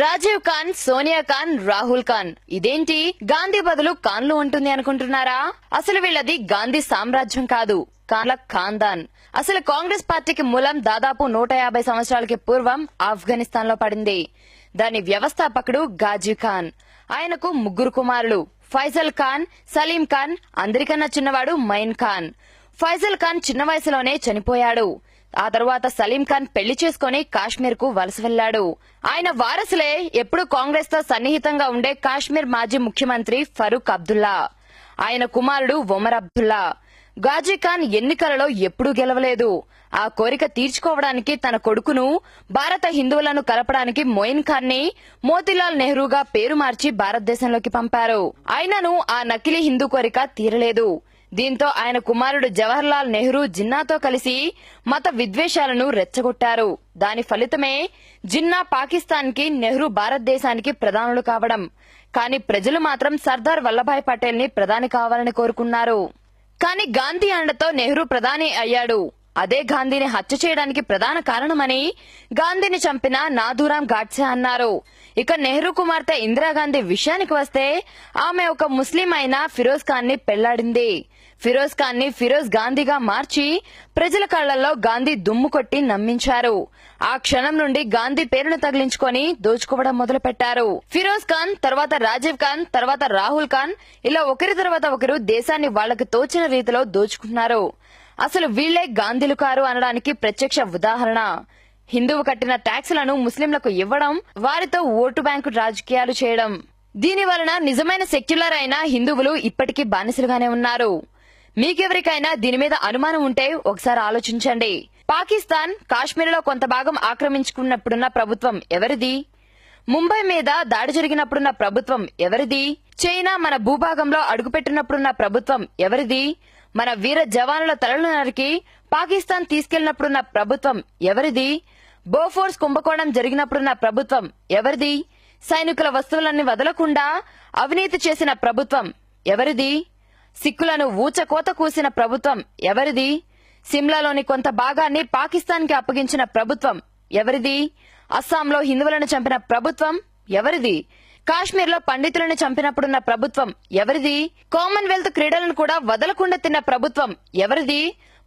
రాజీవ్ ఖాన్, సోనియా ఖాన్, రాహుల్ ఖాన్ ఇదేంటి గాంధీ బదులు ఖాన్లు ఉంటుంది అనుకుంటున్నారా? అసలు వీళ్ళది గాంధీ సామ్రాజ్యం కాదు, ఖాన్ల ఖాందాన్. అసలు కాంగ్రెస్ పార్టీకి మూలం దాదాపు 150 సంవత్సరాలకి పూర్వం ఆఫ్ఘనిస్తాన్ లో పడింది. దాని వ్యవస్థాపకుడు గాజీ ఖాన్. ఆయనకు 3 కుమారులు, ఫైజల్ ఖాన్, సలీం ఖాన్, అందరికన్నా చిన్నవాడు మైన్ ఖాన్. ఫైజల్ ఖాన్ చిన్న వయసులోనే చనిపోయాడు. ఆ తర్వాత సలీం ఖాన్ పెళ్లి చేసుకుని కాశ్మీర్ కు వలస వెళ్లాడు. ఆయన వారసులే ఎప్పుడు కాంగ్రెస్ తో సన్నిహితంగా ఉండే కాశ్మీర్ మాజీ ముఖ్యమంత్రి ఫరూక్ అబ్దుల్లా. ఆయన కుమారుడు ఒమర్ అబ్దుల్లా. గాజీ ఖాన్ ఎన్నికలలో ఎప్పుడూ గెలవలేదు. ఆ కోరిక తీర్చుకోవడానికి తన కొడుకును భారత హిందువులను కలపడానికి మొయిన్ ఖాన్ ని మోతీలాల్ నెహ్రూగా పేరు మార్చి భారతదేశంలోకి పంపారు. అయినను ఆ నకిలీ హిందూ కోరిక తీరలేదు. దీంతో ఆయన కుమారుడు జవహర్ లాల్ నెహ్రూ జిన్నాతో కలిసి మత విద్వేషాలను రెచ్చగొట్టారు. దాని ఫలితమే జిన్నా పాకిస్తాన్ కి, నెహ్రూ భారతదేశానికి ప్రధానులు కావడం. కానీ ప్రజలు మాత్రం సర్దార్ వల్లభాయ్ పటేల్ ని ప్రధాని కావాలని కోరుకున్నారు. కానీ గాంధీ అండతో నెహ్రూ ప్రధాని అయ్యాడు. అదే గాంధీని హత్య చేయడానికి ప్రధాన కారణమని గాంధీని చంపిన నాథూరాం గాడ్సే అన్నారు. ఇక నెహ్రూ కుమార్తె ఇందిరాగాంధీ విషయానికి వస్తే ఆమె ఒక ముస్లిం అయిన ఫిరోజ్ ఖాన్ ని పెళ్లాడింది. ఫిరోజ్ ఖాన్ ని ఫిరోజ్ గాంధీగా మార్చి ప్రజల కళ్లలో గాంధీ దుమ్ము కొట్టి నమ్మించారు. ఆ క్షణం నుండి గాంధీ పేరును తగిలించుకొని దోచుకోవడం మొదలుపెట్టారు. ఫిరోజ్ ఖాన్, తర్వాత రాజీవ్ ఖాన్, తర్వాత రాహుల్ ఖాన్ ఇలా ఒకరి తర్వాత ఒకరు దేశాన్ని వాళ్లకు తోచిన రీతిలో దోచుకున్నారు. అసలు వీళ్లే గాంధీలు కారు అనడానికి ప్రత్యక్ష ఉదాహరణ. హిందువు కట్టిన ట్యాక్సులను ముస్లింలకు ఇవ్వడం, వారితో ఓటు బ్యాంకు రాజకీయాలు చేయడం. దీని వలన నిజమైన సెక్యులర్ అయిన హిందువులు ఇప్పటికీ బానిసలుగానే ఉన్నారు. మీకెవరికైనా దీని మీద అనుమానం ఉంటే ఒకసారి ఆలోచించండి. పాకిస్తాన్ కాశ్మీర్లో కొంత భాగం ఆక్రమించుకున్నప్పుడున్న ప్రభుత్వం ఎవరిది? ముంబై మీద దాడి జరిగినప్పుడున్న ప్రభుత్వం ఎవరిది? చైనా మన భూభాగంలో అడుగుపెట్టినప్పుడున్న ప్రభుత్వం ఎవరిది? మన వీర జవానుల తలలు నరికి పాకిస్తాన్ తీసుకెళ్లినప్పుడున్న ప్రభుత్వం ఎవరిది? బోఫోర్స్ కుంభకోణం జరిగినప్పుడున్న ప్రభుత్వం ఎవరిది? సైనికుల వస్తువులన్నీ వదలకుండా అవినీతి చేసిన ప్రభుత్వం ఎవరిది? సిక్కులను ఊచకోత కూసిన ప్రభుత్వం ఎవరిది? సిమ్లాలోని కొంత భాగాన్ని పాకిస్తాన్ కి అప్పగించిన ప్రభుత్వం ఎవరిది? అస్సాంలో హిందువులను చంపిన ప్రభుత్వం ఎవరిది? కాశ్మీర్ లో పండితులను చంపినప్పుడున్న ప్రభుత్వం ఎవరిది? కామన్వెల్త్ క్రీడలను కూడా వదలకుండా తిన్న ప్రభుత్వం ఎవరిది?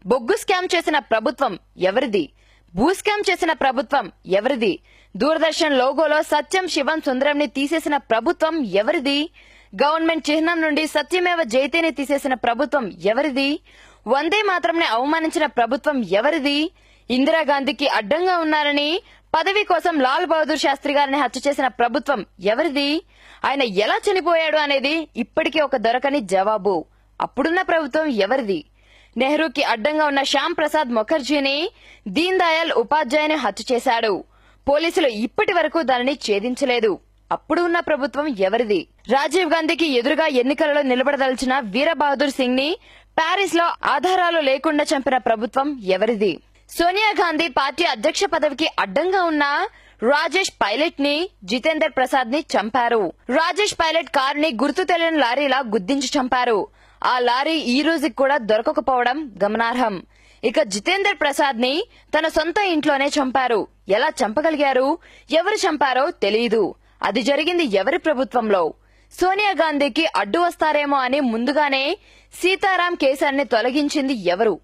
బొగ్గు స్కామ్ చేసిన ప్రభుత్వం ఎవరిది? భూ స్కామ్ చేసిన ప్రభుత్వం ఎవరిది? దూరదర్శన్ లోగోలో సత్యం, శివం, సుందరం ని తీసేసిన ప్రభుత్వం ఎవరిది? గవర్నమెంట్ చిహ్నం నుండి సత్యమేవ జయతేని తీసేసిన ప్రభుత్వం ఎవరిది? వందే మాత్రంని అవమానించిన ప్రభుత్వం ఎవరిది? ఇందిరాగాంధీకి అడ్డంగా ఉన్నారని పదవి కోసం లాల్ బహదూర్ శాస్త్రి గారిని హత్య చేసిన ప్రభుత్వం ఎవరిది? ఆయన ఎలా చనిపోయాడు అనేది ఇప్పటికీ ఒక దొరకని జవాబు. అప్పుడున్న ప్రభుత్వం ఎవరిది? నెహ్రూకి అడ్డంగా ఉన్న శ్యామ్ ప్రసాద్ ముఖర్జీని దీన్ దయాళ్ ఉపాధ్యాయని హత్య చేశాడు. పోలీసులు ఇప్పటి వరకు దానిని ఛేదించలేదు. అప్పుడు ఉన్న ప్రభుత్వం ఎవరిది? రాజీవ్ గాంధీకి ఎదురుగా ఎన్నికలలో నిలబడదలిచిన వీర బహదూర్ సింగ్ ని ప్యారిస్ లో ఆధారాలు లేకుండా చంపిన ప్రభుత్వం ఎవరిది? సోనియా గాంధీ పార్టీ అధ్యక్ష పదవికి అడ్డంగా ఉన్న రాజేష్ పైలట్ ని, జితేందర్ ప్రసాద్ ని చంపారు. రాజేష్ పైలట్ కార్ ని గుర్తు తెలియని లారీలా గుద్దించి చంపారు. ఆ లారీ ఈ రోజుకి కూడా దొరకకపోవడం గమనార్హం. ఇక జితేందర్ ప్రసాద్ ని తన సొంత ఇంట్లోనే చంపారు. ఎలా చంపగలిగారు? ఎవరు చంపారో తెలియదు. అది జరిగింది ఎవరి ప్రభుత్వంలో? సోనియా గాంధీకి అడ్డు వస్తారేమో అని ముందుగానే సీతారాం కేసర్ని తొలగించింది ఎవరు?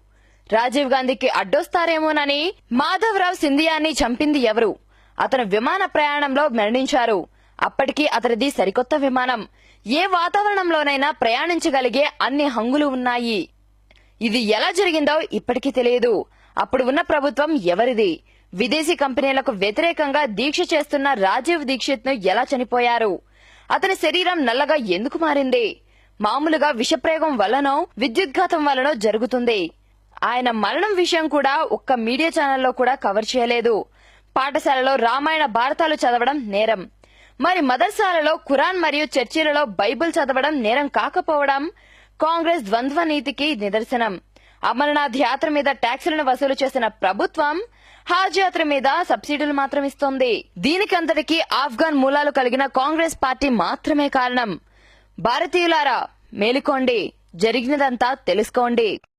రాజీవ్ గాంధీకి అడ్డొస్తారేమోనని మాధవరావు సింధియాని చంపింది ఎవరు? అతను విమాన ప్రయాణంలో మరణించారు. అప్పటికి అతనిది సరికొత్త విమానం. ఏ వాతావరణంలోనైనా ప్రయాణించగలిగే అన్ని హంగులు ఉన్నాయి. ఇది ఎలా జరిగిందో ఇప్పటికీ తెలియదు. అప్పుడు ఉన్న ప్రభుత్వం ఎవరిది? విదేశీ కంపెనీలకు వ్యతిరేకంగా దీక్ష చేస్తున్న రాజీవ్ దీక్షిత్ ను ఎలా చనిపోయారు? అతని శరీరం నల్లగా ఎందుకు మారింది? మామూలుగా విషప్రయోగం వల్లనో విద్యుద్ఘాతం వల్లనో జరుగుతుంది. ఆయన మరణం విషయం కూడా ఒక్క మీడియా ఛానల్లో కూడా కవర్ చేయలేదు. పాఠశాలలో రామాయణ భారతాలు చదవడం నేరం. మరి మదర్సాలలో ఖురాన్ మరియు చర్చిలలో బైబిల్ చదవడం నేరం కాకపోవడం కాంగ్రెస్ ద్వంద్వ నీతికి నిదర్శనం. అమర్నాథ్ యాత్ర మీద ట్యాక్సులను వసూలు చేసిన ప్రభుత్వం హాజ్ యాత్ర మీద సబ్సిడీలు మాత్రం ఇస్తోంది. దీనికంతటికీ ఆఫ్ఘన్ మూలాలు కలిగిన కాంగ్రెస్ పార్టీ మాత్రమే కారణం. భారతీయులారా మేలుకోండి, జరిగినదంతా తెలుసుకోండి.